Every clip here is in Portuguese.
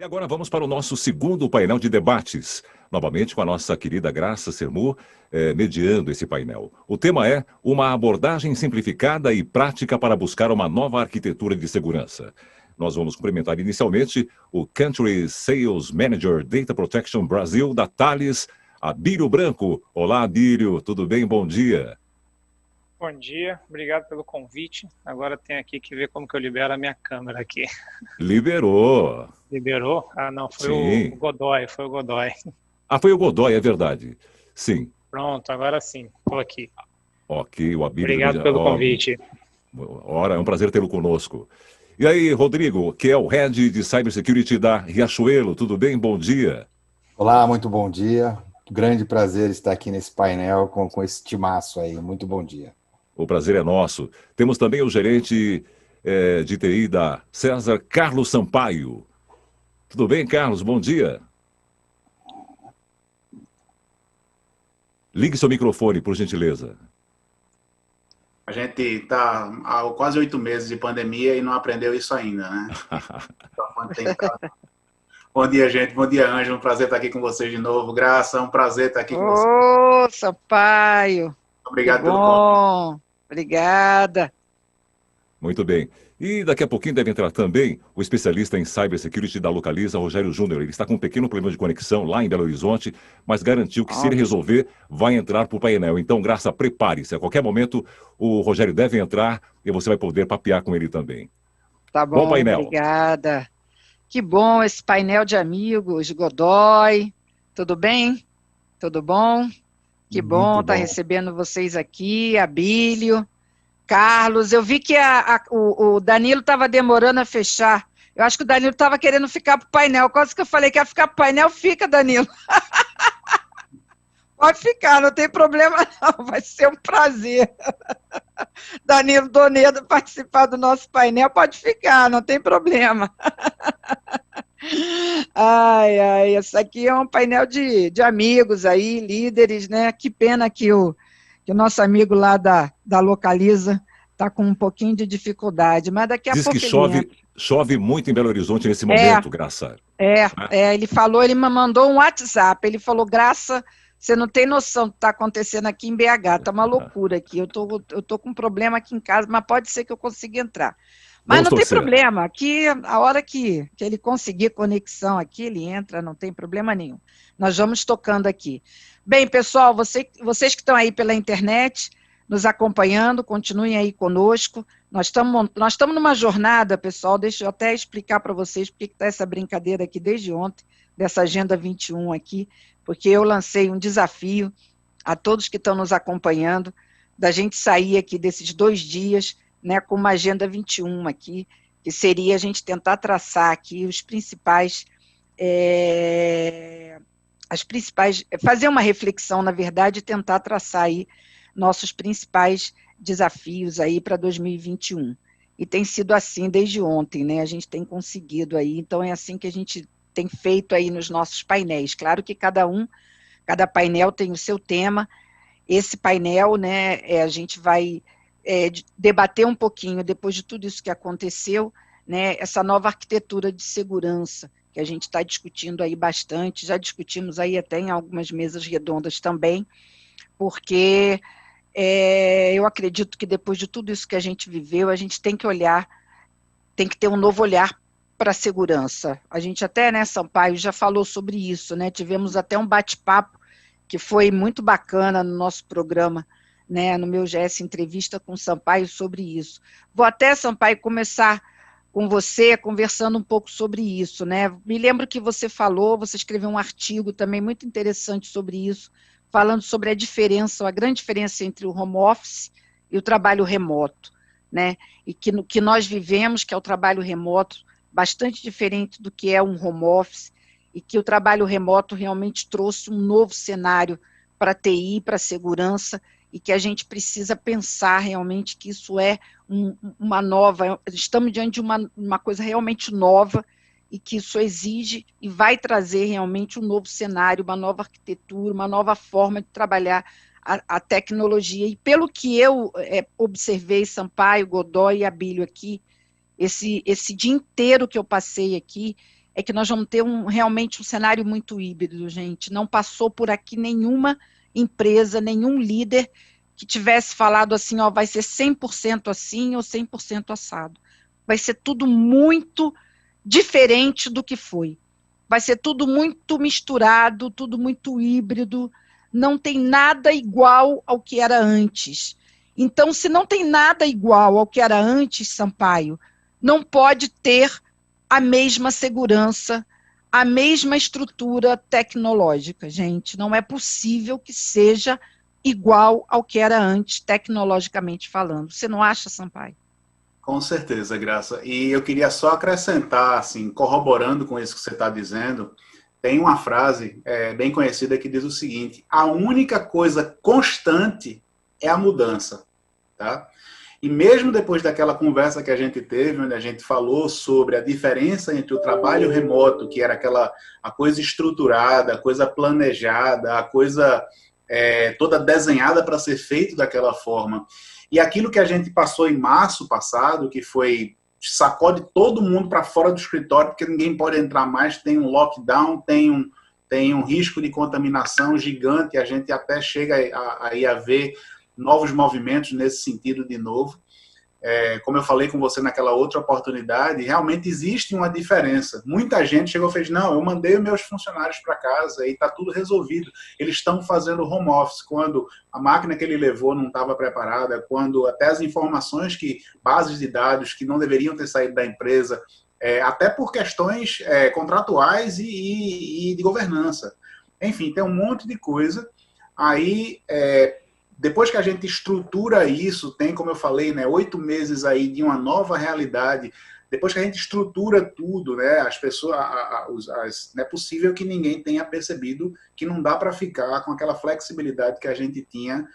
E agora vamos para o nosso segundo painel de debates, novamente com a nossa querida Graça Sermu, mediando esse painel. O tema é uma abordagem simplificada e prática para buscar uma nova arquitetura de segurança. Nós vamos cumprimentar inicialmente o Country Sales Manager Data Protection Brasil da Thales, Abílio Branco. Olá, Abílio, tudo bem? Bom dia. Bom dia, obrigado pelo convite. Agora tenho aqui que ver como que eu libero a minha câmera aqui. Liberou. Liberou? Ah, não, foi Sim. o Godoy, foi o Godoy. Ah, foi o Godoy, é verdade. Sim. Pronto, agora sim, estou aqui. Ok, o Abílio Obrigado também. pelo convite. Ora, é um prazer tê-lo conosco. E aí, Rodrigo, que é o Head de Cybersecurity da Riachuelo, tudo bem? Bom dia. Olá, muito bom dia. Grande prazer estar aqui nesse painel com esse timaço aí. Muito bom dia. O prazer é nosso. Temos também o gerente de TI da César, Carlos Sampaio. Tudo bem, Carlos? Bom dia. Ligue seu microfone, por gentileza. A gente está há quase 8 meses de pandemia e não aprendeu isso ainda, né? Bom dia, gente. Bom dia, Ângelo. Um prazer estar aqui com vocês de novo. Graça, um prazer estar aqui com vocês. Ô, Sampaio. Obrigado que pelo bom. convite. Obrigada. Muito bem. E daqui a pouquinho deve entrar também o especialista em cybersecurity da Localiza, Rogério Júnior. Ele está com um pequeno problema de conexão lá em Belo Horizonte, mas garantiu que se ele resolver, vai entrar para o painel. Então, Graça, prepare-se. A qualquer momento, o Rogério deve entrar e você vai poder papear com ele também. Tá bom, painel. Obrigada. Que bom esse painel de amigos, Godoy. Tudo bem? Tudo bom? Que bom estar recebendo vocês aqui, Abílio. Carlos, eu vi que o Danilo estava demorando a fechar. Eu acho que o Danilo estava querendo ficar para o painel. Quase que eu falei que ia ficar para o painel, fica, Danilo. Pode ficar, não tem problema não, vai ser um prazer. Danilo Donedo participar do nosso painel, pode ficar, não tem problema. Ai, esse aqui é um painel de amigos aí, líderes, né? Que pena que o nosso amigo lá da Localiza está com um pouquinho de dificuldade, mas daqui a pouco ele chove muito em Belo Horizonte nesse momento, Graça. Ele falou, ele me mandou um WhatsApp, ele falou, Graça, você não tem noção do que está acontecendo aqui em BH, está uma loucura aqui, eu tô com um problema aqui em casa, mas pode ser que eu consiga entrar. Mas não tem problema, aqui, a hora que ele conseguir conexão aqui, ele entra, não tem problema nenhum. Nós vamos tocando aqui. Bem, pessoal, vocês que estão aí pela internet, nos acompanhando, continuem aí conosco. Nós estamos numa jornada, pessoal, deixa eu até explicar para vocês porque está essa brincadeira aqui desde ontem, dessa Agenda 21 aqui, porque eu lancei um desafio a todos que estão nos acompanhando, da gente sair aqui desses 2 dias, né, com uma Agenda 21 aqui, que seria a gente tentar traçar aqui os principais, fazer uma reflexão, na verdade, e tentar traçar aí nossos principais desafios aí para 2021. E tem sido assim desde ontem, né, a gente tem conseguido aí, então é assim que a gente tem feito aí nos nossos painéis. Claro que cada painel tem o seu tema, esse painel, né, a gente vai debater um pouquinho, depois de tudo isso que aconteceu, né, essa nova arquitetura de segurança, que a gente está discutindo aí bastante, já discutimos aí até em algumas mesas redondas também, porque eu acredito que depois de tudo isso que a gente viveu, a gente tem que olhar, tem que ter um novo olhar para a segurança. A gente até, né, Sampaio, já falou sobre isso, né, tivemos até um bate-papo que foi muito bacana no nosso programa, né, no meu GS Entrevista com o Sampaio sobre isso. Vou até, Sampaio, começar com você, conversando um pouco sobre isso, né, me lembro que você escreveu um artigo também muito interessante sobre isso, falando sobre a diferença, a grande diferença entre o home office e o trabalho remoto, né, e que no que nós vivemos, que é o trabalho remoto, bastante diferente do que é um home office, e que o trabalho remoto realmente trouxe um novo cenário para a TI, para a segurança, e que a gente precisa pensar realmente que isso é uma nova, estamos diante de uma coisa realmente nova, e que isso exige e vai trazer realmente um novo cenário, uma nova arquitetura, uma nova forma de trabalhar a tecnologia. E pelo que eu observei, Sampaio, Godoy e Abílio aqui, esse dia inteiro que eu passei aqui, é que nós vamos ter realmente um cenário muito híbrido, gente. Não passou por aqui nenhuma empresa, nenhum líder que tivesse falado assim, ó, vai ser 100% assim ou 100% assado. Vai ser tudo muito diferente do que foi. Vai ser tudo muito misturado, tudo muito híbrido, não tem nada igual ao que era antes. Então, se não tem nada igual ao que era antes, Sampaio, não pode ter a mesma segurança, a mesma estrutura tecnológica, gente. Não é possível que seja igual ao que era antes, tecnologicamente falando. Você não acha, Sampaio? Com certeza, Graça. E eu queria só acrescentar, assim, corroborando com isso que você está dizendo, tem uma frase bem conhecida que diz o seguinte: a única coisa constante é a mudança, tá? E mesmo depois daquela conversa que a gente teve, onde a gente falou sobre a diferença entre o trabalho remoto, que era a coisa estruturada, a coisa planejada, a coisa toda desenhada para ser feito daquela forma, e aquilo que a gente passou em março passado, que foi sacode todo mundo para fora do escritório, porque ninguém pode entrar mais, tem um lockdown, tem um risco de contaminação gigante, a gente até chega a ver novos movimentos nesse sentido de novo. Como eu falei com você naquela outra oportunidade, realmente existe uma diferença. Muita gente chegou e fez, não, eu mandei os meus funcionários para casa e está tudo resolvido. Eles estão fazendo home office, quando a máquina que ele levou não estava preparada, quando até as informações, bases de dados que não deveriam ter saído da empresa, até por questões contratuais e de governança. Enfim, tem um monte de coisa. Aí, depois que a gente estrutura isso, tem, como eu falei, né, 8 meses aí de uma nova realidade. Depois que a gente estrutura tudo, né, as pessoas, não é possível que ninguém tenha percebido que não dá para ficar com aquela flexibilidade que a gente tinha,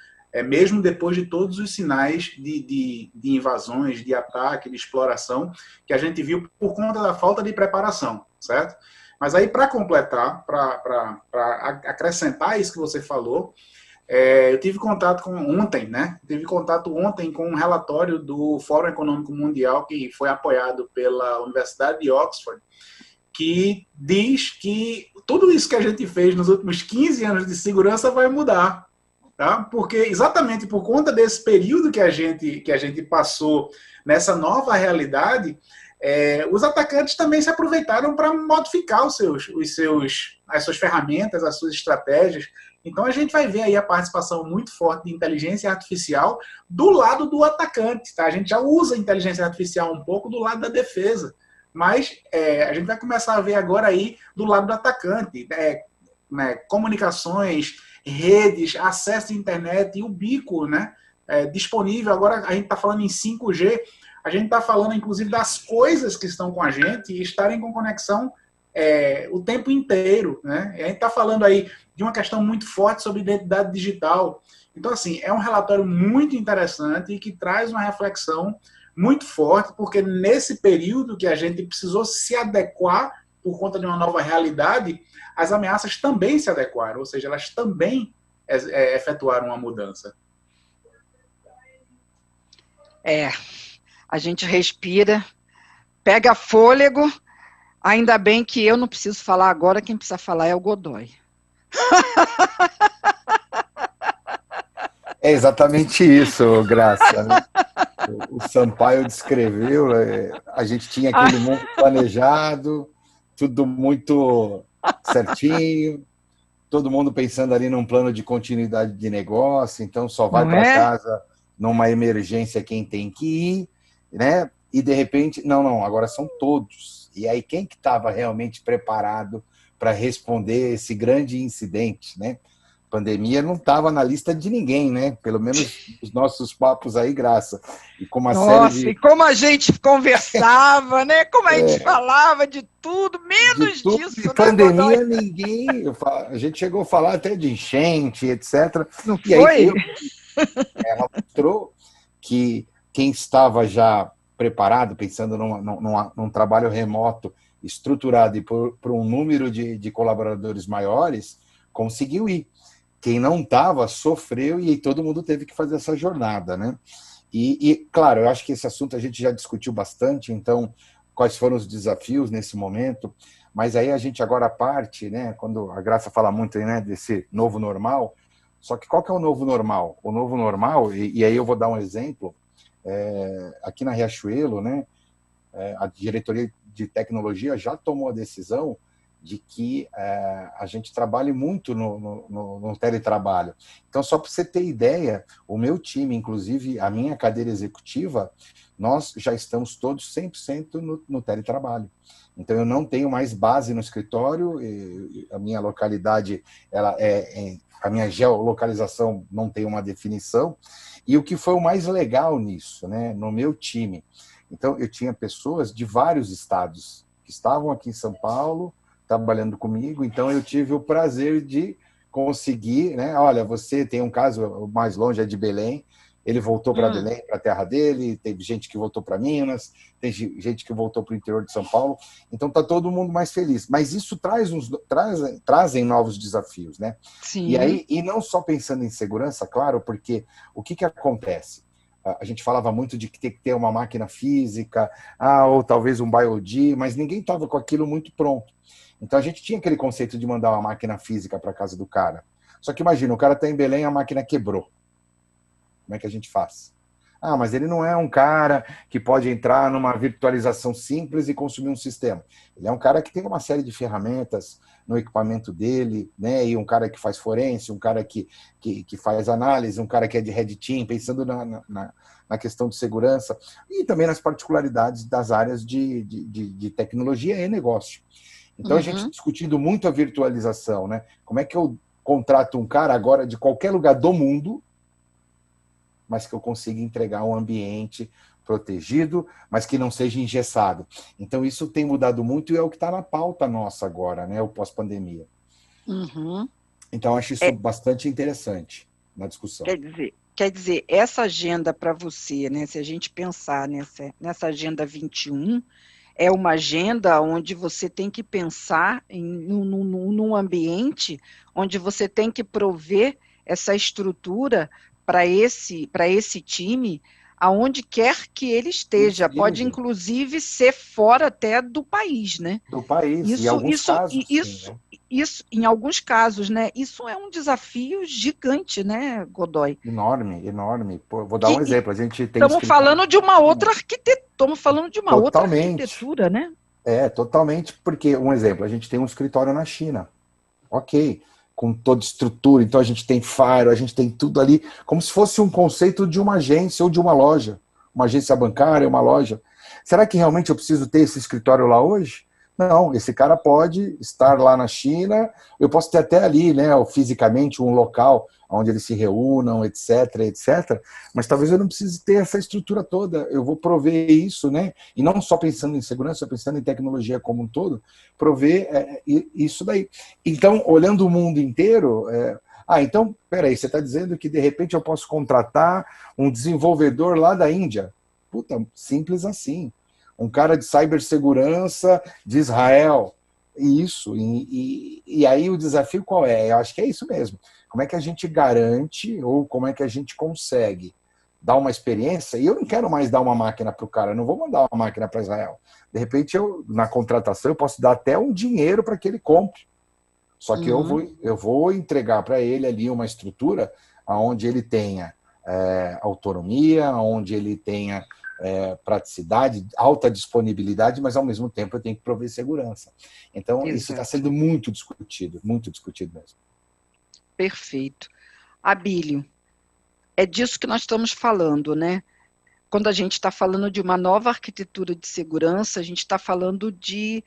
mesmo depois de todos os sinais de invasões, de ataque, de exploração, que a gente viu por conta da falta de preparação, certo? Mas aí, para completar, para acrescentar isso que você falou, eu tive contato ontem com um relatório do Fórum Econômico Mundial, que foi apoiado pela Universidade de Oxford, que diz que tudo isso que a gente fez nos últimos 15 anos de segurança vai mudar, tá? Porque exatamente por conta desse período que a gente passou nessa nova realidade, os atacantes também se aproveitaram para modificar as suas ferramentas, as suas estratégias. Então a gente vai ver aí a participação muito forte de inteligência artificial do lado do atacante, tá? A gente já usa a inteligência artificial um pouco do lado da defesa, mas a gente vai começar a ver agora aí do lado do atacante, né, comunicações, redes, acesso à internet e ubíquo, né, disponível. Agora a gente está falando em 5G, a gente está falando inclusive das coisas que estão com a gente e estarem com conexão o tempo inteiro, né? A gente está falando aí de uma questão muito forte sobre identidade digital. Então, assim, é um relatório muito interessante e que traz uma reflexão muito forte, porque nesse período que a gente precisou se adequar por conta de uma nova realidade, as ameaças também se adequaram, ou seja, elas também efetuaram uma mudança. A gente respira, pega fôlego. Ainda bem que eu não preciso falar agora, quem precisa falar é o Godoy. É exatamente isso, Graça. O Sampaio descreveu, a gente tinha aquele mundo planejado, tudo muito certinho, todo mundo pensando ali num plano de continuidade de negócio, então só vai para casa numa emergência quem tem que ir, né? E de repente, não, agora são todos. E aí quem que estava realmente preparado para responder esse grande incidente, né? A pandemia não estava na lista de ninguém, né? Pelo menos os nossos papos aí, Graça. E como e como a gente conversava, né? Como a gente falava de tudo, menos disso. De pandemia, a gente chegou a falar até de enchente, etc. Não e foi? Aí, ela mostrou que quem estava já preparado, pensando num trabalho remoto estruturado e por um número de colaboradores maiores, conseguiu ir. Quem não estava, sofreu e todo mundo teve que fazer essa jornada, né? E, claro, eu acho que esse assunto a gente já discutiu bastante, então, quais foram os desafios nesse momento, mas aí a gente agora parte, né, quando a Graça fala muito, né, desse novo normal, só que qual que é o novo normal? O novo normal, e aí eu vou dar um exemplo, aqui na Riachuelo, né, a diretoria de tecnologia já tomou a decisão de que a gente trabalhe muito no teletrabalho. Então, só para você ter ideia, o meu time, inclusive a minha cadeira executiva, nós já estamos todos 100% no teletrabalho. Então, eu não tenho mais base no escritório, a minha localidade, a minha geolocalização não tem uma definição, e o que foi o mais legal nisso, né, no meu time, então, eu tinha pessoas de vários estados que estavam aqui em São Paulo, trabalhando comigo, então eu tive o prazer de conseguir, né? Olha, você tem um caso, o mais longe é de Belém, ele voltou para Belém, para a terra dele, teve gente que voltou para Minas, tem gente que voltou para o interior de São Paulo, então está todo mundo mais feliz. Mas isso trazem novos desafios, né? Sim. E aí, e não só pensando em segurança, claro, porque o que acontece? A gente falava muito de que tem que ter uma máquina física, ou talvez um BioD, mas ninguém estava com aquilo muito pronto. Então a gente tinha aquele conceito de mandar uma máquina física para casa do cara. Só que imagina, o cara está em Belém, a máquina quebrou. Como é que a gente faz? Mas ele não é um cara que pode entrar numa virtualização simples e consumir um sistema. Ele é um cara que tem uma série de ferramentas no equipamento dele, né? E um cara que faz forense, um cara que faz análise, um cara que é de Red Team, pensando na questão de segurança e também nas particularidades das áreas de tecnologia e negócio. Então, a gente discutindo muito a virtualização, né? Como é que eu contrato um cara agora de qualquer lugar do mundo, mas que eu consiga entregar um ambiente protegido, mas que não seja engessado. Então, isso tem mudado muito e é o que está na pauta nossa agora, né? O pós-pandemia. Então, acho isso bastante interessante na discussão. Quer dizer, essa agenda para você, né? Se a gente pensar nessa agenda 21, é uma agenda onde você tem que pensar num ambiente onde você tem que prover essa estrutura para esse time, aonde quer que ele esteja. Pode, inclusive, ser fora até do país, né? Do país, em alguns casos, sim, né? Isso, em alguns casos, né? Isso é um desafio gigante, né, Godoy? Enorme, enorme. Pô, vou dar um exemplo. A gente tem estamos falando de uma outra arquitetura, outra arquitetura, né? Totalmente, porque, um exemplo, a gente tem um escritório na China. Ok, com toda estrutura, então a gente tem firewall, a gente tem tudo ali, como se fosse um conceito de uma agência ou de uma loja, uma agência bancária, uma loja. Será que realmente eu preciso ter esse escritório lá hoje? Não, esse cara pode estar lá na China, eu posso ter até ali, né, fisicamente um local onde eles se reúnam, etc, etc, mas talvez eu não precise ter essa estrutura toda, eu vou prover isso, né, e não só pensando em segurança, pensando em tecnologia como um todo, prover isso daí. Então, olhando o mundo inteiro, então, peraí, você está dizendo que de repente eu posso contratar um desenvolvedor lá da Índia? Puta, simples assim. Um cara de cibersegurança de Israel. Isso. E aí o desafio qual é? Eu acho que é isso mesmo. Como é que a gente garante ou como é que a gente consegue dar uma experiência? E eu não quero mais dar uma máquina para o cara, eu não vou mandar uma máquina para Israel. De repente, na contratação, eu posso dar até um dinheiro para que ele compre. Só que eu vou entregar para ele ali uma estrutura onde ele tenha autonomia, onde ele tenha praticidade, alta disponibilidade, mas ao mesmo tempo eu tenho que prover segurança. Então, isso está sendo muito discutido mesmo. Perfeito. Abílio, é disso que nós estamos falando, né? Quando a gente está falando de uma nova arquitetura de segurança, a gente está falando de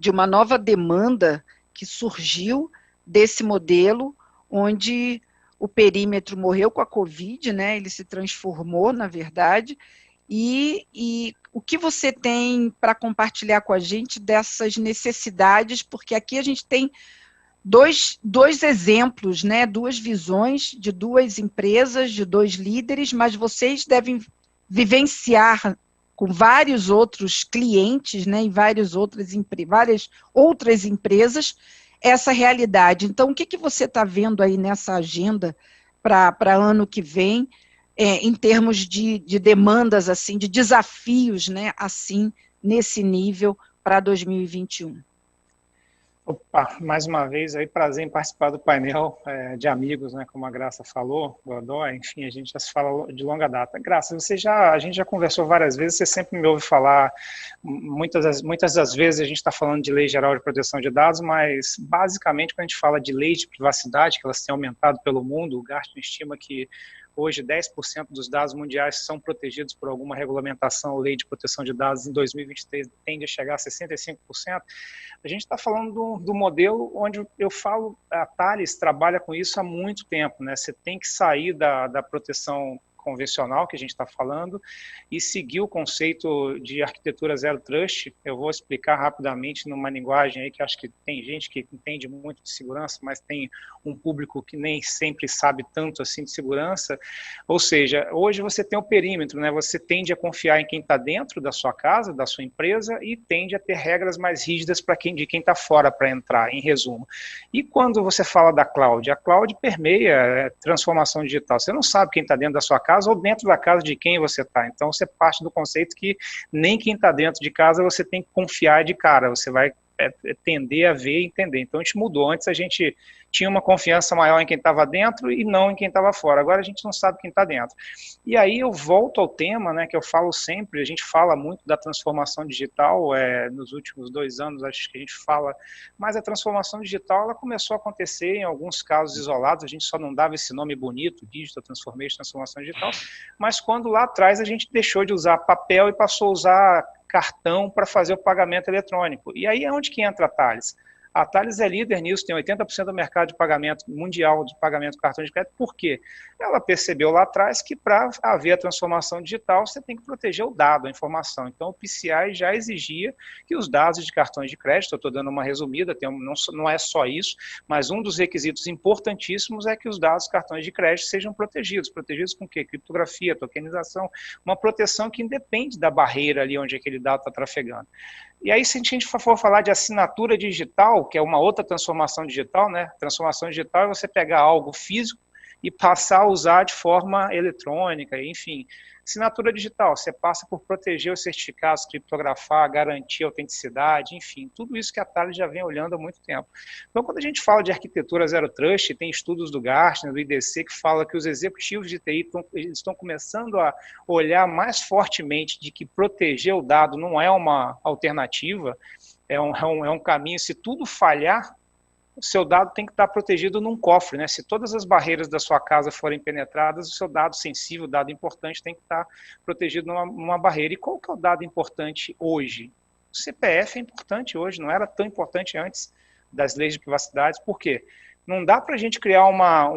uma nova demanda que surgiu desse modelo, onde o perímetro morreu com a Covid, né? Ele se transformou, na verdade. E o que você tem para compartilhar com a gente dessas necessidades? Porque aqui a gente tem dois exemplos, né? Duas visões de duas empresas, de dois líderes, mas vocês devem vivenciar com vários outros clientes, né? E várias outras empresas essa realidade. Então, o que você está vendo aí nessa agenda para ano que vem? Em termos de demandas, assim, de desafios, né, assim, nesse nível para 2021? Opa, mais uma vez aí, prazer em participar do painel de amigos, né, como a Graça falou, Godoy, enfim, a gente já se fala de longa data. Graça, a gente já conversou várias vezes, você sempre me ouve falar, muitas das vezes a gente está falando de Lei Geral de Proteção de Dados, mas basicamente quando a gente fala de lei de privacidade, que elas têm aumentado pelo mundo, o Gartner estima que hoje 10% dos dados mundiais são protegidos por alguma regulamentação ou lei de proteção de dados, em 2023 tende a chegar a 65%. A gente está falando do modelo onde eu falo, a Thales trabalha com isso há muito tempo, né? Você tem que sair da proteção convencional que a gente está falando e seguir o conceito de arquitetura zero trust. Eu vou explicar rapidamente numa linguagem aí que acho que tem gente que entende muito de segurança, mas tem um público que nem sempre sabe tanto assim de segurança. Ou seja, hoje você tem o perímetro, né? Você tende a confiar em quem está dentro da sua casa, da sua empresa, e tende a ter regras mais rígidas para quem está fora para entrar, em resumo. E quando você fala da cloud, a cloud permeia transformação digital. Você não sabe quem está dentro da sua casa ou dentro da casa de quem você está. Então, você parte do conceito que nem quem está dentro de casa você tem que confiar de cara, você vai tender a ver e entender. Então, a gente mudou. Antes, a gente tinha uma confiança maior em quem estava dentro e não em quem estava fora. Agora, a gente não sabe quem está dentro. E aí, eu volto ao tema, né, que eu falo sempre, a gente fala muito da transformação digital, nos últimos 2 anos, acho que a gente fala, mas a transformação digital, ela começou a acontecer em alguns casos isolados, a gente só não dava esse nome bonito, Digital Transformation, transformação digital, mas quando lá atrás a gente deixou de usar papel e passou a usar cartão para fazer o pagamento eletrônico. E aí é onde que entra a Thales. A Thales é líder nisso, tem 80% do mercado de pagamento mundial de pagamento com cartão de crédito. Por quê? Ela percebeu lá atrás que para haver a transformação digital, você tem que proteger o dado, a informação. Então, o PCI já exigia que os dados de cartões de crédito, eu estou dando uma resumida, não é só isso, mas um dos requisitos importantíssimos é que os dados de cartões de crédito sejam protegidos. Protegidos com o quê? Criptografia, tokenização, uma proteção que independe da barreira ali onde aquele dado está trafegando. E aí, se a gente for falar de assinatura digital, que é uma outra transformação digital, né? Transformação digital é você pegar algo físico e passar a usar de forma eletrônica, enfim. Assinatura digital, você passa por proteger os certificados, criptografar, garantir a autenticidade, enfim, tudo isso que a Thales já vem olhando há muito tempo. Então, quando a gente fala de arquitetura zero trust, tem estudos do Gartner, do IDC, que fala que os executivos de TI estão começando a olhar mais fortemente de que proteger o dado não é uma alternativa, é um caminho. Se tudo falhar, o seu dado tem que estar protegido num cofre, né? Se todas as barreiras da sua casa forem penetradas, o seu dado sensível, o dado importante, tem que estar protegido numa barreira. E qual que é o dado importante hoje? O CPF é importante hoje, não era tão importante antes das leis de privacidade. Por quê? Não dá para a gente criar uma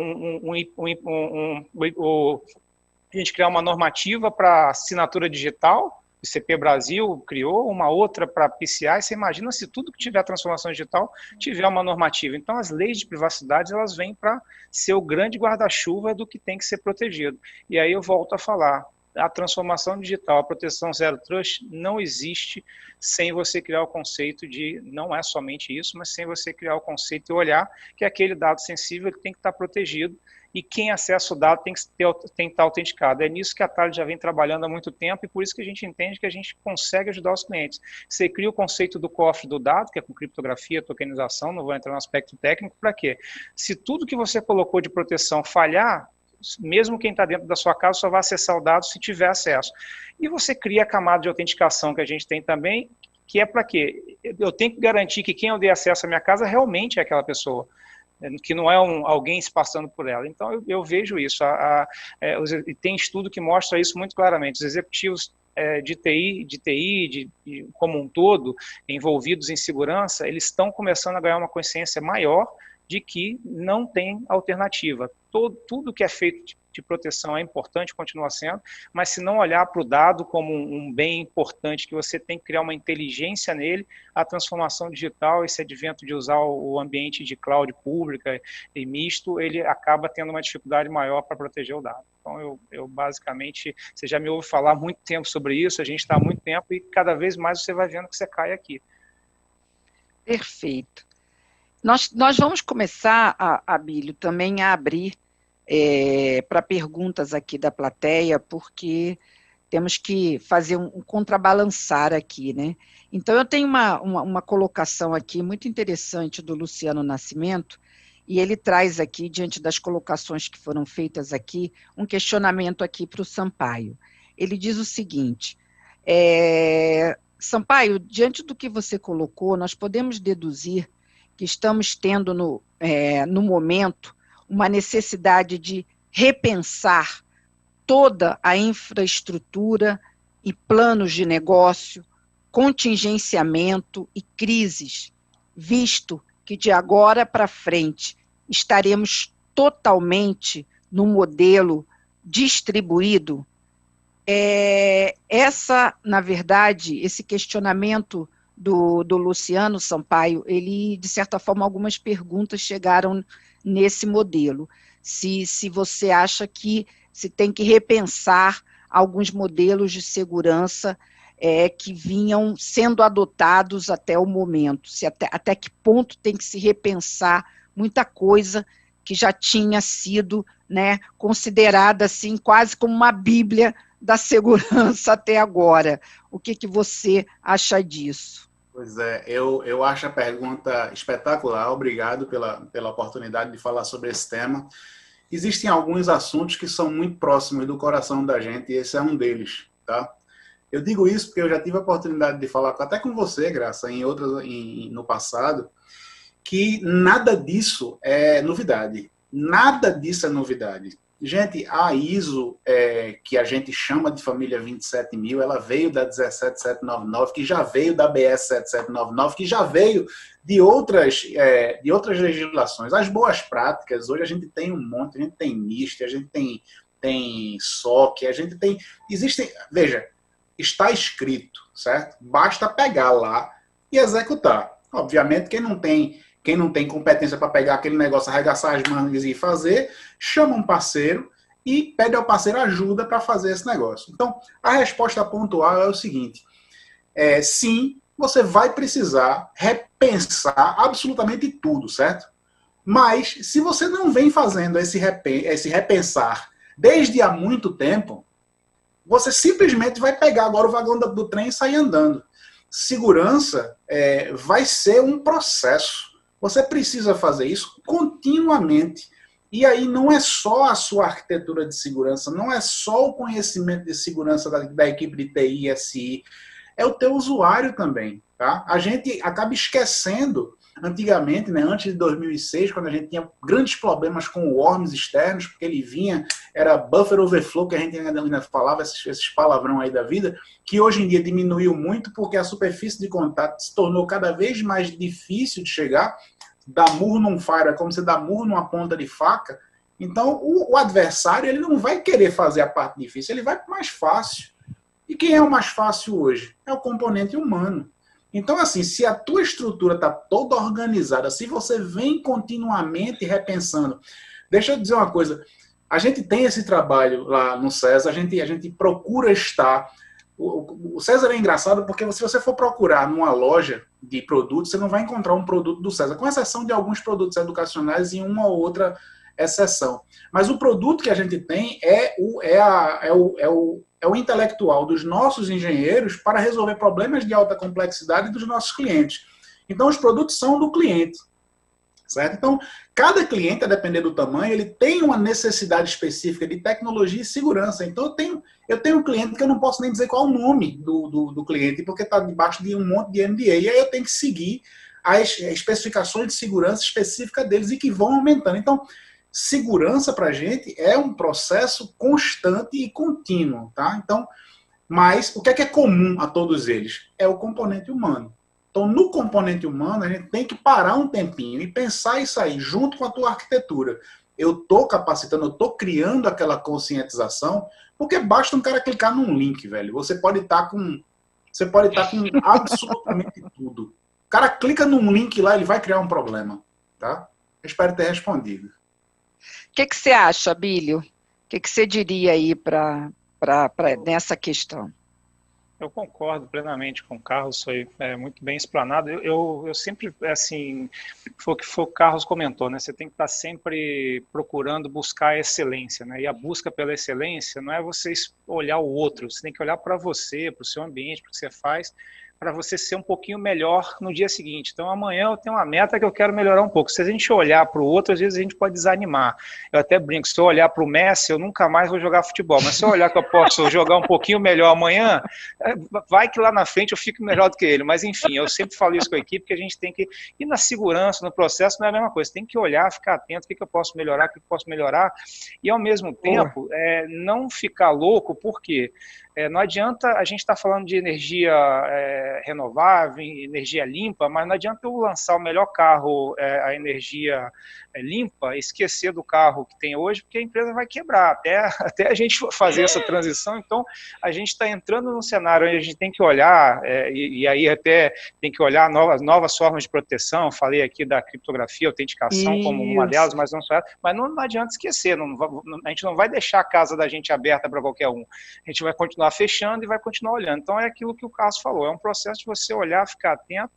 normativa para assinatura digital. O ICP Brasil criou uma outra para PCI. Você imagina se tudo que tiver transformação digital tiver uma normativa. Então, as leis de privacidade, elas vêm para ser o grande guarda-chuva do que tem que ser protegido. E aí eu volto a falar, a transformação digital, a proteção zero trust não existe sem você criar o conceito de, não é somente isso, mas sem você criar o conceito e olhar que aquele dado sensível tem que estar protegido, e quem acessa o dado tem que estar autenticado. É nisso que a Thales já vem trabalhando há muito tempo, e por isso que a gente entende que a gente consegue ajudar os clientes. Você cria o conceito do cofre do dado, que é com criptografia, tokenização, não vou entrar no aspecto técnico, para quê? Se tudo que você colocou de proteção falhar, mesmo quem está dentro da sua casa só vai acessar o dado se tiver acesso. E você cria a camada de autenticação que a gente tem também, que é para quê? Eu tenho que garantir que quem eu dei acesso à minha casa realmente é aquela pessoa, que não é alguém se passando por ela. Então, eu vejo isso. E tem estudo que mostra isso muito claramente. Os executivos de TI, como um todo, envolvidos em segurança, eles estão começando a ganhar uma consciência maior de que não tem alternativa. Tudo que é feito de proteção é importante, continua sendo, mas se não olhar para o dado como um bem importante, que você tem que criar uma inteligência nele, a transformação digital, esse advento de usar o ambiente de cloud pública e misto, ele acaba tendo uma dificuldade maior para proteger o dado. Então, eu basicamente, você já me ouve falar há muito tempo sobre isso, a gente está há muito tempo e cada vez mais você vai vendo que você cai aqui. Perfeito. Nós vamos começar, Abílio, também a abrir para perguntas aqui da plateia, porque temos que fazer um contrabalançar aqui, né? Então, eu tenho uma colocação aqui muito interessante do Luciano Nascimento, e ele traz aqui, diante das colocações que foram feitas aqui, um questionamento aqui para o Sampaio. Ele diz o seguinte, Sampaio, diante do que você colocou, nós podemos deduzir que estamos tendo no momento uma necessidade de repensar toda a infraestrutura e planos de negócio, contingenciamento e crises, visto que de agora para frente estaremos totalmente no modelo distribuído. Na verdade, esse questionamento do Luciano Sampaio, ele, de certa forma, algumas perguntas chegaram nesse modelo. Se você acha que se tem que repensar alguns modelos de segurança que vinham sendo adotados até o momento, se até que ponto tem que se repensar muita coisa que já tinha sido, né, considerada assim, quase como uma bíblia da segurança até agora. O que você acha disso? Pois é, eu acho a pergunta espetacular, obrigado pela oportunidade de falar sobre esse tema. Existem alguns assuntos que são muito próximos do coração da gente, e esse é um deles, tá? Eu digo isso porque eu já tive a oportunidade de falar até com você, Graça, no passado, que nada disso é novidade. Nada disso é novidade. Gente, a ISO, que a gente chama de família 27000, ela veio da 17799, que já veio da BS 7799, que já veio de outras legislações. As boas práticas, hoje a gente tem um monte, a gente tem NIST, a gente tem SOC, a gente tem... Veja, está escrito, certo? Basta pegar lá e executar. Obviamente, quem não tem competência para pegar aquele negócio, arregaçar as mangas e fazer, chama um parceiro e pede ao parceiro ajuda para fazer esse negócio. Então, a resposta pontual é o seguinte, sim, você vai precisar repensar absolutamente tudo, certo? Mas, se você não vem fazendo esse repensar desde há muito tempo, você simplesmente vai pegar agora o vagão do trem e sair andando. Segurança vai ser um processo. Você precisa fazer isso continuamente. E aí não é só a sua arquitetura de segurança, não é só o conhecimento de segurança da equipe de TI e SI, é o teu usuário também. Tá? A gente acaba esquecendo, antigamente, né, antes de 2006, quando a gente tinha grandes problemas com worms externos, porque ele vinha, era buffer overflow, que a gente ainda falava, esses palavrão aí da vida, que hoje em dia diminuiu muito, porque a superfície de contato se tornou cada vez mais difícil de chegar, dar murro num fire é como você dá murro numa ponta de faca, então o adversário ele não vai querer fazer a parte difícil, ele vai para o mais fácil. E quem é o mais fácil hoje? É o componente humano. Então, assim, se a tua estrutura está toda organizada, se você vem continuamente repensando... Deixa eu dizer uma coisa, a gente tem esse trabalho lá no César, a gente procura estar... O César é engraçado porque se você for procurar numa loja de produtos, você não vai encontrar um produto do César, com exceção de alguns produtos educacionais e uma ou outra exceção. Mas o produto que a gente tem é o intelectual dos nossos engenheiros para resolver problemas de alta complexidade dos nossos clientes. Então, os produtos são do cliente. Certo? Então, cada cliente, a depender do tamanho, ele tem uma necessidade específica de tecnologia e segurança. Então, eu tenho um cliente que eu não posso nem dizer qual é o nome do cliente, porque está debaixo de um monte de NDA, e aí eu tenho que seguir as especificações de segurança específica deles e que vão aumentando. Então, segurança para a gente é um processo constante e contínuo. Tá? Então, mas o que é comum a todos eles? É o componente humano. Então, no componente humano, a gente tem que parar um tempinho e pensar isso aí, junto com a tua arquitetura. Eu estou capacitando, eu estou criando aquela conscientização, porque basta um cara clicar num link, velho. Você pode estar com absolutamente tudo. O cara clica num link lá, ele vai criar um problema. Tá? Eu espero ter respondido. O que você acha, Bílio? O que você diria aí nessa questão? Eu concordo plenamente com o Carlos, foi muito bem explanado. Eu sempre, assim, foi o que o Carlos comentou, né? Você tem que estar sempre procurando buscar a excelência, né? E a busca pela excelência não é você olhar o outro, você tem que olhar para você, para o seu ambiente, para o que você faz, para você ser um pouquinho melhor no dia seguinte. Então, amanhã eu tenho uma meta que eu quero melhorar um pouco. Se a gente olhar para o outro, às vezes a gente pode desanimar. Eu até brinco, se eu olhar para o Messi, eu nunca mais vou jogar futebol. Mas se eu olhar que eu posso jogar um pouquinho melhor amanhã, vai que lá na frente eu fico melhor do que ele. Mas, enfim, eu sempre falo isso com a equipe, que a gente tem que ir na segurança, no processo, não é a mesma coisa. Tem que olhar, ficar atento, o que eu posso melhorar, o que eu posso melhorar. E, ao mesmo tempo, não ficar louco, por quê? Não adianta a gente estar falando de energia renovável, energia limpa, mas não adianta eu lançar o melhor carro, a energia limpa, esquecer do carro que tem hoje, porque a empresa vai quebrar, até a gente fazer essa transição. Então, a gente está entrando num cenário onde a gente tem que olhar, e aí até tem que olhar novas formas de proteção. Falei aqui da criptografia, autenticação como uma delas, mas não só ela. Mas não adianta esquecer, a gente não vai deixar a casa da gente aberta para qualquer um. A gente vai continuar fechando e vai continuar olhando. Então, é aquilo que o Carlos falou, é um processo de você olhar, ficar atento,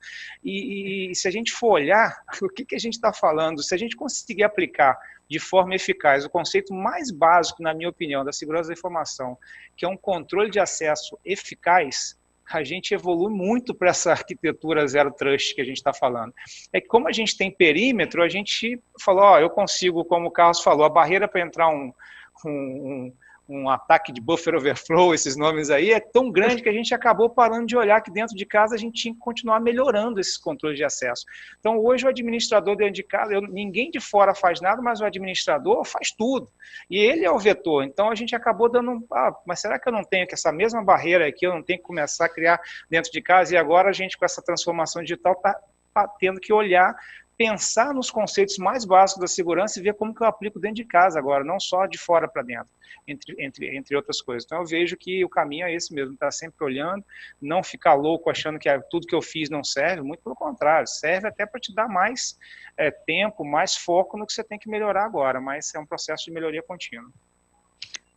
e se a gente for olhar, o que a gente está falando, se a gente conseguir aplicar de forma eficaz o conceito mais básico, na minha opinião, da segurança da informação, que é um controle de acesso eficaz, a gente evolui muito para essa arquitetura Zero Trust que a gente está falando. É que como a gente tem perímetro, a gente falou, eu consigo, como o Carlos falou, a barreira para entrar um ataque de buffer overflow, esses nomes aí, é tão grande que a gente acabou parando de olhar que dentro de casa a gente tinha que continuar melhorando esses controles de acesso. Então, hoje o administrador dentro de casa, ninguém de fora faz nada, mas o administrador faz tudo. E ele é o vetor. Então, a gente acabou dando mas será que eu não tenho que essa mesma barreira aqui, eu não tenho que começar a criar dentro de casa? E agora a gente, com essa transformação digital, está tendo que olhar, pensar nos conceitos mais básicos da segurança e ver como que eu aplico dentro de casa agora, não só de fora para dentro, entre outras coisas. Então eu vejo que o caminho é esse mesmo, estar sempre olhando, não ficar louco achando que tudo que eu fiz não serve, muito pelo contrário, serve até para te dar mais tempo, mais foco no que você tem que melhorar agora, mas é um processo de melhoria contínua.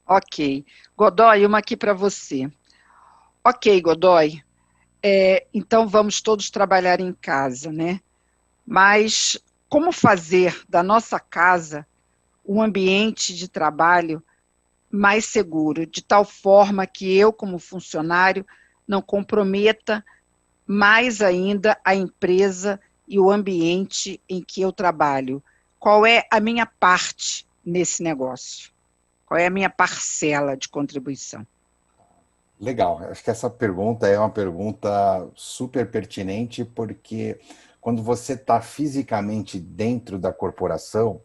Ok. Godoy, uma aqui para você. Ok, Godoy, então vamos todos trabalhar em casa, né? Mas como fazer da nossa casa um ambiente de trabalho mais seguro, de tal forma que eu, como funcionário, não comprometa mais ainda a empresa e o ambiente em que eu trabalho? Qual é a minha parte nesse negócio? Qual é a minha parcela de contribuição? Legal, acho que essa pergunta é uma pergunta super pertinente, porque quando você está fisicamente dentro da corporação,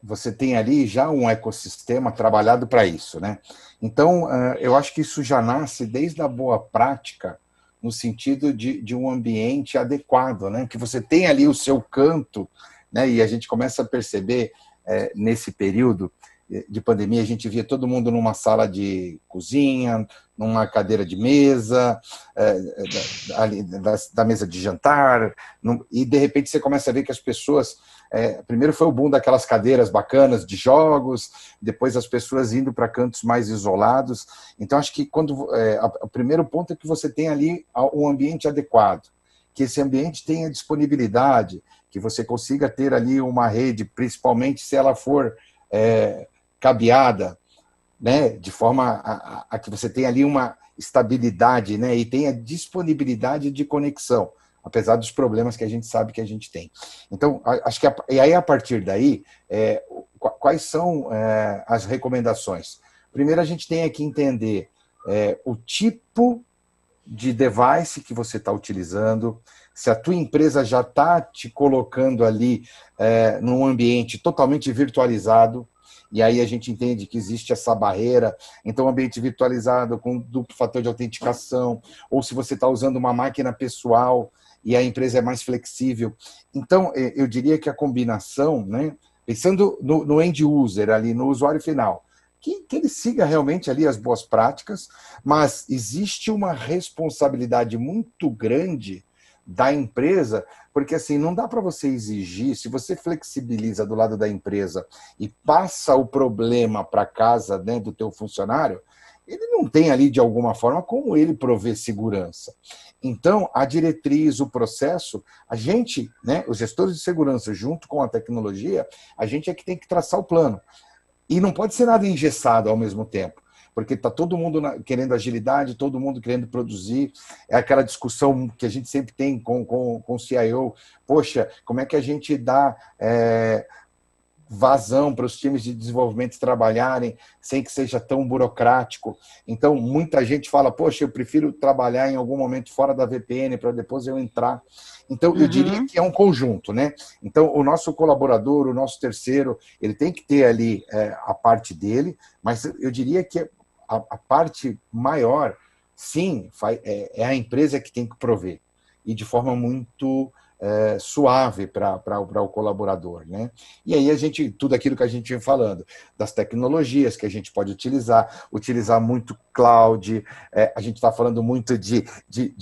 você tem ali já um ecossistema trabalhado para isso, né? Então, eu acho que isso já nasce desde a boa prática, no sentido de um ambiente adequado, né? Que você tem ali o seu canto, né? E a gente começa a perceber, nesse período de pandemia, a gente via todo mundo numa sala de cozinha, numa cadeira de mesa, da mesa de jantar, e de repente você começa a ver que as pessoas... primeiro foi o boom daquelas cadeiras bacanas de jogos, depois as pessoas indo para cantos mais isolados. Então, acho que o primeiro ponto é que você tem ali um ambiente adequado, que esse ambiente tenha disponibilidade, que você consiga ter ali uma rede, principalmente se ela for cabeada, né, de forma a que você tenha ali uma estabilidade, né, e tenha disponibilidade de conexão, apesar dos problemas que a gente sabe que a gente tem. Então, acho que e aí, a partir daí, quais são as recomendações? Primeiro, a gente tem que entender o tipo de device que você está utilizando, se a tua empresa já está te colocando ali num ambiente totalmente virtualizado, e aí a gente entende que existe essa barreira. Então, ambiente virtualizado com duplo fator de autenticação, ou se você está usando uma máquina pessoal e a empresa é mais flexível. Então, eu diria que a combinação, né, pensando no end user, ali no usuário final, que ele siga realmente ali as boas práticas, mas existe uma responsabilidade muito grande da empresa, porque assim, não dá para você exigir, se você flexibiliza do lado da empresa e passa o problema para casa, né, do teu funcionário, ele não tem ali, de alguma forma, como ele prover segurança. Então, a diretriz, o processo, a gente, né, os gestores de segurança, junto com a tecnologia, a gente é que tem que traçar o plano. E não pode ser nada engessado ao mesmo tempo, porque está todo mundo querendo agilidade, todo mundo querendo produzir. É aquela discussão que a gente sempre tem com o CIO. Poxa, como é que a gente dá vazão para os times de desenvolvimento trabalharem sem que seja tão burocrático? Então, muita gente fala, poxa, eu prefiro trabalhar em algum momento fora da VPN para depois eu entrar. Então, eu diria que é um conjunto, né? Então, o nosso colaborador, o nosso terceiro, ele tem que ter ali a parte dele, mas eu diria que a parte maior, sim, é a empresa que tem que prover, e de forma muito suave para o colaborador, né? E aí tudo aquilo que a gente vem falando, das tecnologias que a gente pode utilizar muito cloud, a gente está falando muito de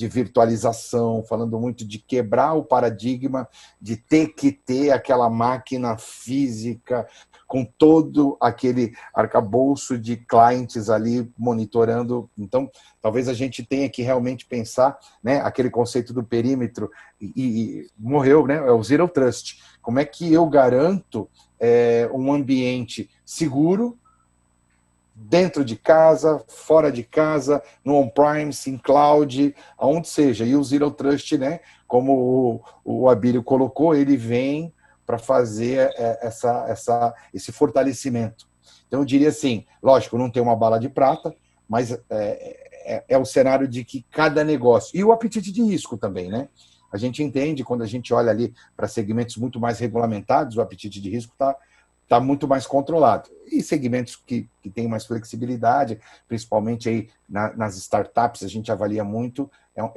virtualização, falando muito de quebrar o paradigma de ter que ter aquela máquina física com todo aquele arcabouço de clientes ali monitorando. Então, talvez a gente tenha que realmente pensar, né, aquele conceito do perímetro, e morreu, né, é o Zero Trust. Como é que eu garanto um ambiente seguro dentro de casa, fora de casa, no on-premise, em cloud, aonde seja. E o Zero Trust, né, como o Abílio colocou, ele vem para fazer esse fortalecimento. Então, eu diria assim, lógico, não tem uma bala de prata, mas é o cenário de que cada negócio... E o apetite de risco também, né? A gente entende, quando a gente olha ali para segmentos muito mais regulamentados, o apetite de risco está muito mais controlado. E segmentos que têm mais flexibilidade, principalmente aí nas startups, a gente avalia muito,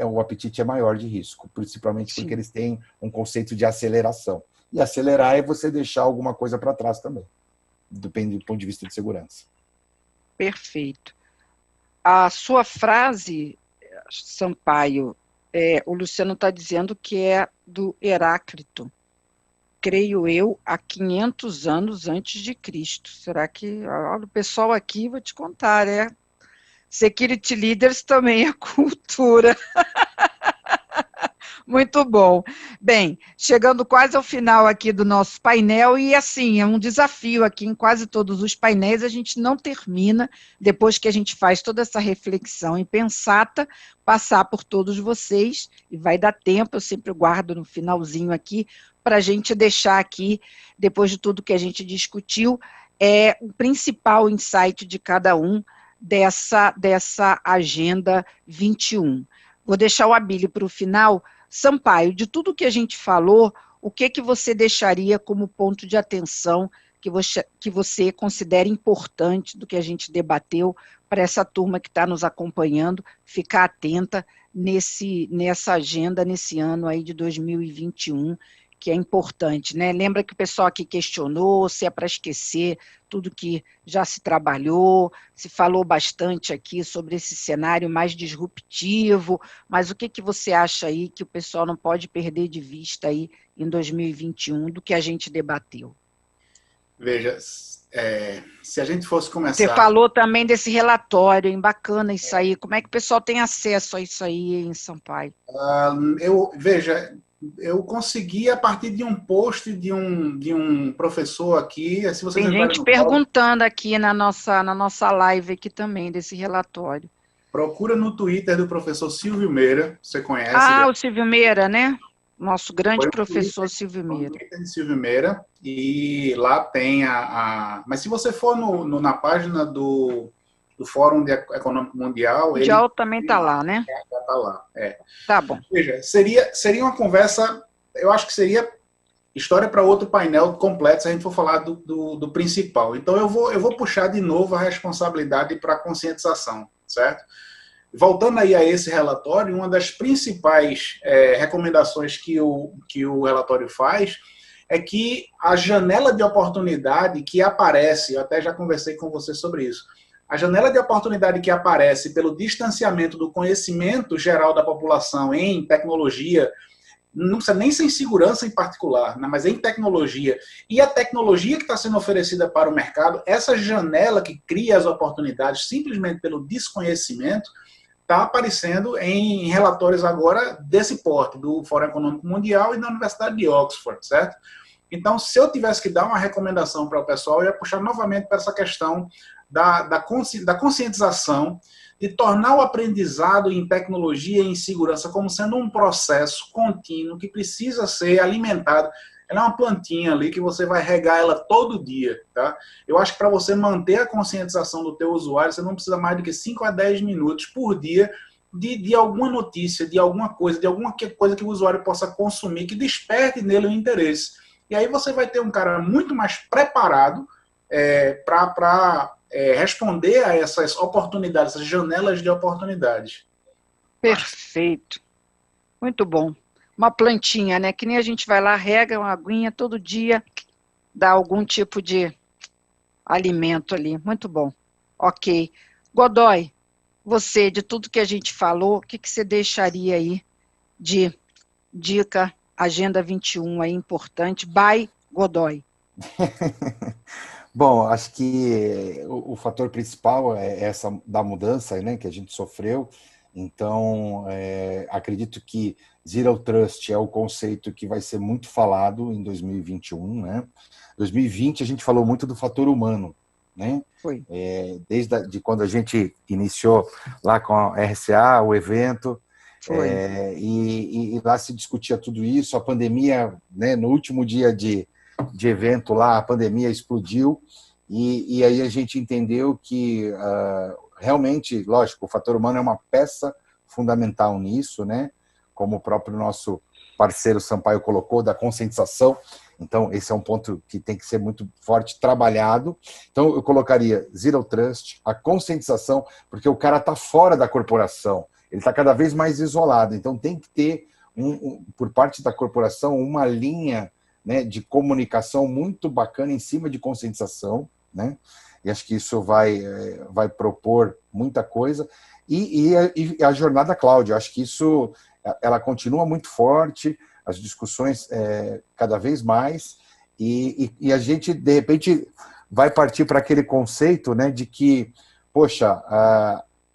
o apetite é maior de risco, principalmente porque eles têm um conceito de aceleração. E acelerar é você deixar alguma coisa para trás também, depende do ponto de vista de segurança. Perfeito. A sua frase, Sampaio, o Luciano está dizendo que é do Heráclito, creio eu, há 500 anos antes de Cristo. Será que... Olha, o pessoal aqui, vou te contar, Security Leaders também é cultura. Muito bom. Bem, chegando quase ao final aqui do nosso painel, e assim, é um desafio aqui em quase todos os painéis, a gente não termina, depois que a gente faz toda essa reflexão em pensata, passar por todos vocês, e vai dar tempo, eu sempre guardo no finalzinho aqui, para a gente deixar aqui, depois de tudo que a gente discutiu, o principal insight de cada um dessa Agenda 21. Vou deixar o Abílio para o final. Sampaio, de tudo que a gente falou, o que você deixaria como ponto de atenção que você considera importante do que a gente debateu para essa turma que está nos acompanhando ficar atenta nessa agenda, nesse ano aí de 2021, que é importante, né? Lembra que o pessoal aqui questionou se é para esquecer tudo que já se trabalhou, se falou bastante aqui sobre esse cenário mais disruptivo, mas o que você acha aí que o pessoal não pode perder de vista aí em 2021 do que a gente debateu? Veja, se a gente fosse começar... Você falou também desse relatório, hein? Bacana isso aí. Como é que o pessoal tem acesso a isso aí em Sampaio? Veja... Eu consegui a partir de um post de um professor aqui. Se você tem gente perguntando aqui na nossa live aqui também, desse relatório. Procura no Twitter do professor Silvio Meira, você conhece? O Silvio Meira, né? Nosso grande professor Silvio Meira. Twitter de Silvio Meira, e lá tem Mas se você for na página do Fórum Econômico Mundial... Mundial também está lá, né? Está lá, Tá bom. Veja, seria uma conversa, eu acho que seria história para outro painel completo, se a gente for falar do principal. Então, eu vou puxar de novo a responsabilidade para a conscientização, certo? Voltando aí a esse relatório, uma das principais recomendações que o relatório faz é que a janela de oportunidade que aparece, eu até já conversei com você sobre isso, a janela de oportunidade que aparece pelo distanciamento do conhecimento geral da população em tecnologia não precisa nem ser em segurança em particular, né, mas em tecnologia. E a tecnologia que está sendo oferecida para o mercado, essa janela que cria as oportunidades simplesmente pelo desconhecimento, está aparecendo em relatórios agora desse porte, do Fórum Econômico Mundial e da Universidade de Oxford, certo? Então, se eu tivesse que dar uma recomendação para o pessoal, eu ia puxar novamente para essa questão da conscientização, de tornar o aprendizado em tecnologia e em segurança como sendo um processo contínuo que precisa ser alimentado. Ela é uma plantinha ali que você vai regar ela todo dia, tá? Eu acho que para você manter a conscientização do teu usuário, você não precisa mais do que 5 a 10 minutos por dia de alguma notícia, de alguma coisa que o usuário possa consumir, que desperte nele o interesse. E aí você vai ter um cara muito mais preparado para responder a essas oportunidades, essas janelas de oportunidades. Perfeito. Muito bom. Uma plantinha, né? Que nem a gente vai lá, rega uma aguinha todo dia, dá algum tipo de alimento ali. Muito bom. Ok. Godoy, você, de tudo que a gente falou, o que você deixaria aí de dica, Agenda 21 aí, importante, by Godoy? Bom, acho que o fator principal é essa da mudança, né, que a gente sofreu. Então, acredito que Zero Trust é o conceito que vai ser muito falado em 2021, né? 2020 a gente falou muito do fator humano, né? Foi. Desde quando a gente iniciou lá com a RCA, o evento, e lá se discutia tudo isso. A pandemia, né, no último dia de evento lá, a pandemia explodiu, e aí a gente entendeu que realmente, lógico, o fator humano é uma peça fundamental nisso, né? Como o próprio nosso parceiro Sampaio colocou, da conscientização. Então, esse é um ponto que tem que ser muito forte, trabalhado. Então, eu colocaria Zero Trust, a conscientização, porque o cara está fora da corporação, ele está cada vez mais isolado. Então, tem que ter, por parte da corporação, uma linha, né, de comunicação muito bacana em cima de conscientização, né? E acho que isso vai propor muita coisa. E a jornada cloud, eu acho que isso ela continua muito forte, as discussões cada vez mais, e a gente, de repente, vai partir para aquele conceito, né, de que, poxa,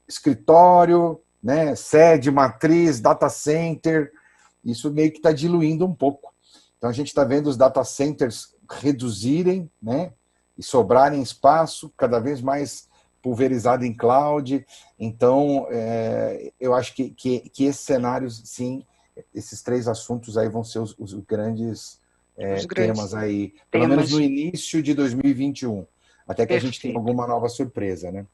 escritório, né, sede, matriz, data center, isso meio que está diluindo um pouco. Então, a gente está vendo os data centers reduzirem, né, e sobrarem espaço, cada vez mais pulverizado em cloud. Então, eu acho que esses cenários, sim, esses 3 assuntos aí vão ser os grandes temas aí, pelo menos no início de 2021, até que a gente tenha alguma nova surpresa, né?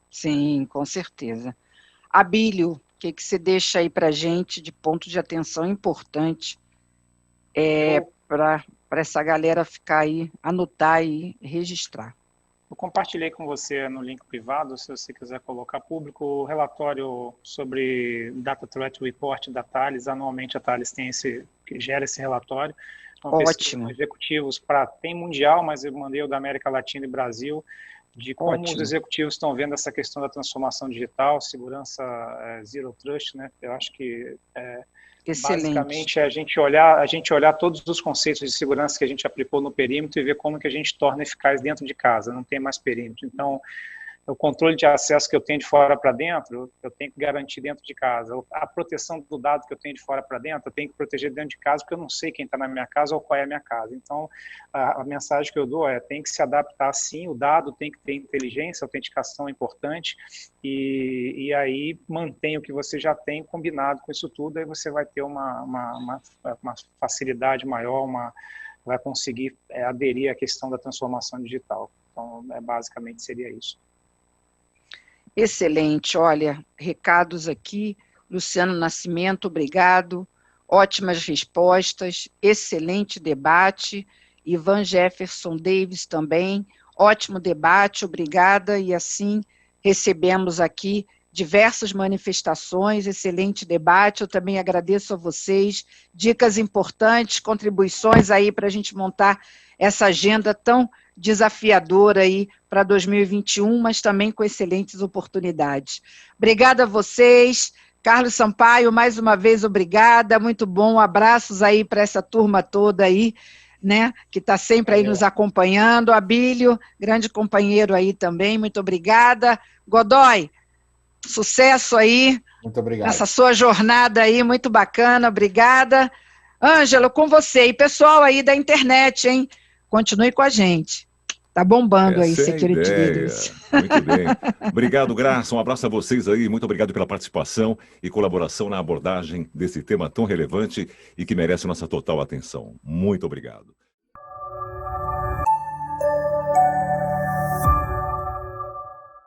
Sim, com certeza. Abílio, o que você deixa aí para a gente de ponto de atenção importante para essa galera ficar aí, anotar e registrar? Eu compartilhei com você no link privado, se você quiser colocar público, o relatório sobre Data Threat Report da Thales. Anualmente a Thales que gera esse relatório. Ótimo. Executivos tem mundial, mas eu mandei o da América Latina e Brasil, de como os executivos estão vendo essa questão da transformação digital, segurança, Zero Trust, né? Eu acho que basicamente a gente olhar todos os conceitos de segurança que a gente aplicou no perímetro e ver como que a gente torna eficaz dentro de casa, não tem mais perímetro. Então, o controle de acesso que eu tenho de fora para dentro, eu tenho que garantir dentro de casa. A proteção do dado que eu tenho de fora para dentro, eu tenho que proteger dentro de casa, porque eu não sei quem está na minha casa ou qual é a minha casa. Então, a mensagem que eu dou tem que se adaptar sim, o dado tem que ter inteligência, autenticação é importante, e aí mantém o que você já tem combinado com isso tudo, aí você vai ter uma facilidade maior, vai conseguir aderir à questão da transformação digital. Então, basicamente seria isso. Excelente, olha, recados aqui, Luciano Nascimento, obrigado, ótimas respostas, excelente debate, Ivan Jefferson Davis também, ótimo debate, obrigada, e assim recebemos aqui diversas manifestações, excelente debate, eu também agradeço a vocês, dicas importantes, contribuições aí para a gente montar essa agenda tão desafiadora aí para 2021, mas também com excelentes oportunidades. Obrigada a vocês, Carlos Sampaio, mais uma vez, obrigada, muito bom, abraços aí para essa turma toda aí, né, que está sempre aí nos acompanhando. Abílio, grande companheiro aí também, muito obrigada. Godoy, sucesso aí. Muito obrigado. Nessa sua jornada aí, muito bacana, obrigada. Ângelo, com você. E pessoal aí da internet, hein? Continue com a gente. Tá bombando aí, Security Leaders. Muito bem. Obrigado, Graça. Um abraço a vocês aí. Muito obrigado pela participação e colaboração na abordagem desse tema tão relevante e que merece nossa total atenção. Muito obrigado.